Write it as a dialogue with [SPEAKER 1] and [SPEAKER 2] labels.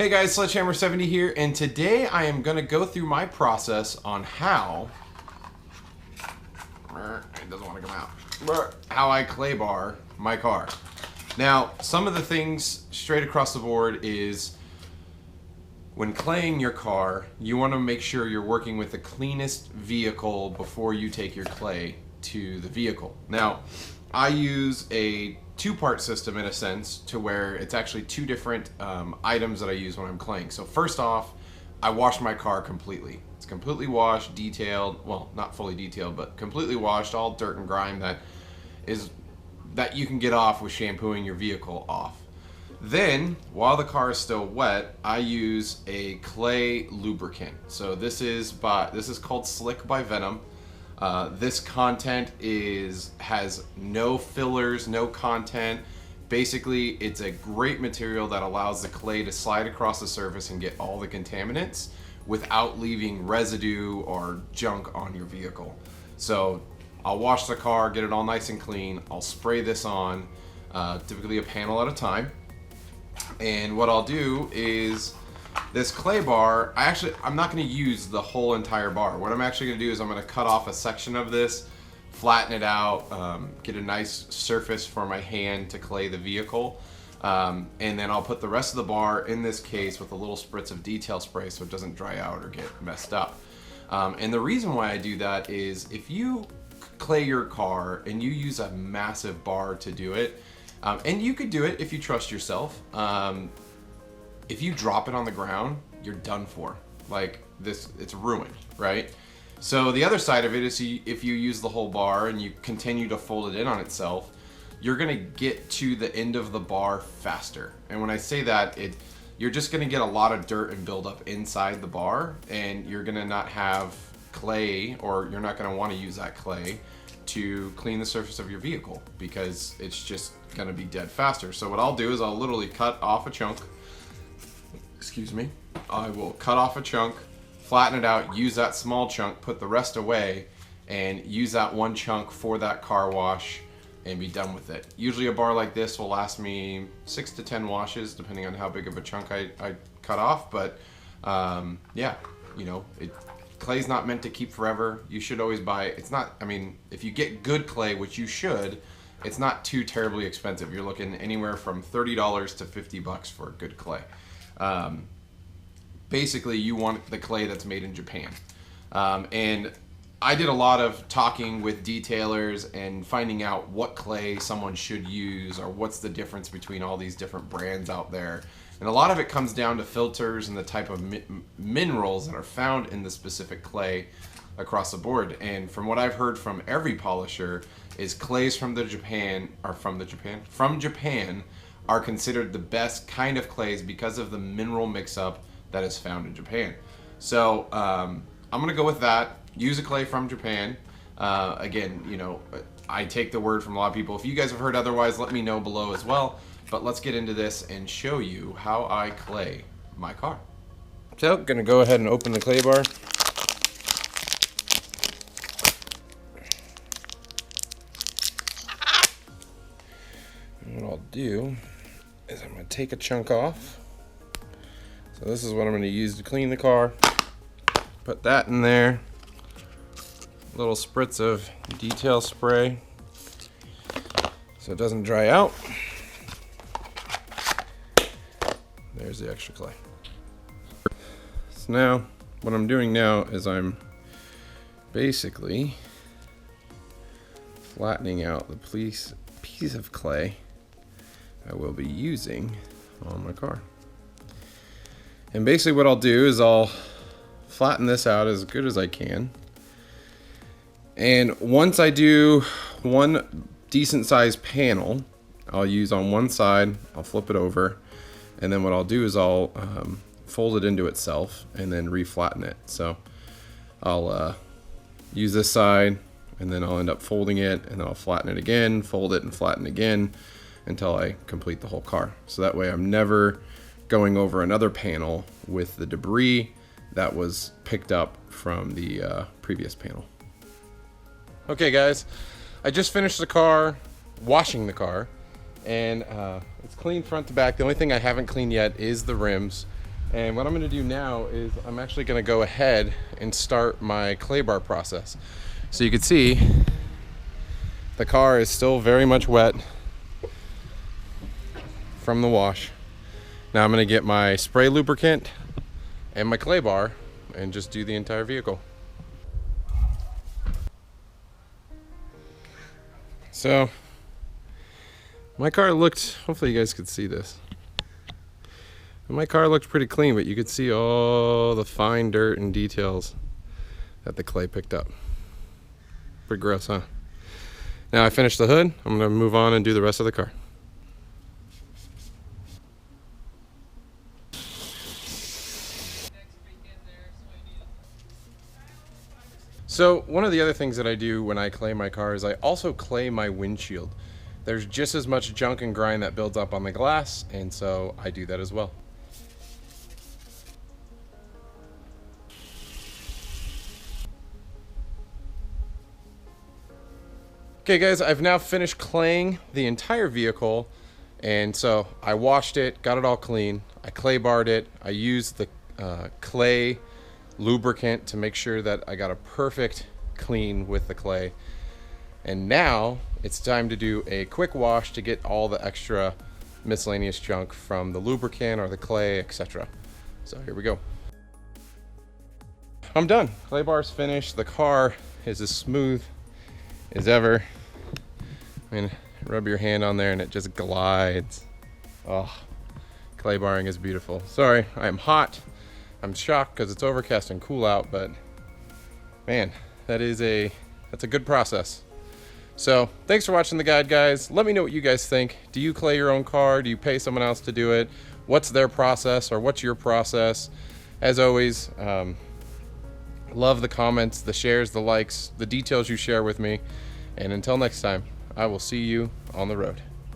[SPEAKER 1] Hey guys, Sledgehammer70 here, and today I am going to go through my process on how... It doesn't want to come out. How I clay bar my car. Now, some of the things straight across the board is when claying your car, you want to make sure you're working with the cleanest vehicle before you take your clay to the vehicle. Now, I use a two-part system in a sense to where it's actually two different items that I use when I'm claying. So first off, I wash my car completely. It's completely washed, detailed, well, not fully detailed, but completely washed, all dirt and grime that you can get off with shampooing your vehicle off. Then, while the car is still wet, I use a clay lubricant. So this is called Slick by Venom. This content has no fillers, no content. Basically, it's a great material that allows the clay to slide across the surface and get all the contaminants without leaving residue or junk on your vehicle. So I'll wash the car, get it all nice and clean. I'll spray this on, typically a panel at a time. And what I'll do is this clay bar, I'm not going to use the whole entire bar. What I'm actually going to do is I'm going to cut off a section of this, flatten it out, get a nice surface for my hand to clay the vehicle, and then I'll put the rest of the bar in this case with a little spritz of detail spray so it doesn't dry out or get messed up. And the reason why I do that is if you clay your car and you use a massive bar to do it, and you could do it if you trust yourself, if you drop it on the ground, you're done for. Like this, it's ruined, right? So the other side of it is if you use the whole bar and you continue to fold it in on itself, you're gonna get to the end of the bar faster. And when I say that, you're just gonna get a lot of dirt and buildup inside the bar, and you're gonna not have clay, or you're not gonna wanna use that clay to clean the surface of your vehicle because it's just gonna be dead faster. So what I'll do is I'll literally cut off a chunk. Excuse me. I will cut off a chunk, flatten it out, use that small chunk, put the rest away, and use that one chunk for that car wash and be done with it. Usually a bar like this will last me 6 to 10 washes depending on how big of a chunk I cut off, but yeah, you know, clay's not meant to keep forever. You should always buy, if you get good clay, which you should, it's not too terribly expensive. You're looking anywhere from $30 to $50 for good clay. Basically, you want the clay that's made in Japan. And I did a lot of talking with detailers and finding out what clay someone should use or what's the difference between all these different brands out there. And a lot of it comes down to filters and the type of minerals that are found in the specific clay across the board. And from what I've heard from every polisher is clays from Japan are considered the best kind of clays because of the mineral mix-up that is found in Japan. So I'm gonna go with that. Use a clay from Japan. Again, you know, I take the word from a lot of people. If you guys have heard otherwise, let me know below as well. But let's get into this and show you how I clay my car. So, gonna go ahead and open the clay bar. And what I'll do is I'm going to take a chunk off. So this is what I'm going to use to clean the car. Put that in there. A little spritz of detail spray so it doesn't dry out. There's the extra clay. So now what I'm doing now is I'm basically flattening out the piece of clay I will be using on my car. And basically what I'll do is I'll flatten this out as good as I can. And once I do one decent sized panel, I'll use on one side, I'll flip it over, and then what I'll do is I'll fold it into itself and then reflatten it. So I'll use this side, and then I'll end up folding it, and then I'll flatten it again, fold it and flatten again until I complete the whole car. So that way I'm never going over another panel with the debris that was picked up from the previous panel. Okay guys, I just finished the car, washing the car, and it's clean front to back. The only thing I haven't cleaned yet is the rims. And what I'm going to do now is I'm actually going to go ahead and start my Claybar process. So you can see the car is still very much wet from the wash. Now I'm going to get my spray lubricant and my Claybar and just do the entire vehicle. So my car looked, hopefully you guys could see this. My car looked pretty clean, but you could see all the fine dirt and details that the clay picked up. Pretty gross, huh? Now I finished the hood, I'm gonna move on and do the rest of the car. So one of the other things that I do when I clay my car is I also clay my windshield. There's just as much junk and grime that builds up on the glass, and so I do that as well. Okay guys, I've now finished claying the entire vehicle, and so I washed it, got it all clean, I Claybarred it, I used the clay lubricant to make sure that I got a perfect clean with the clay. And now it's time to do a quick wash to get all the extra miscellaneous junk from the lubricant or the clay, etc. So here we go. I'm done. Claybar's finished. The car is as smooth as ever. I mean, rub your hand on there and it just glides. Oh, Claybarring is beautiful. Sorry, I'm hot. I'm shocked because it's overcast and cool out, but man, that's a good process. So thanks for watching the guide, guys. Let me know what you guys think. Do you clay your own car? Do you pay someone else to do it? What's their process, or what's your process? As always, love the comments, the shares, the likes, the details you share with me. And until next time, I will see you on the road.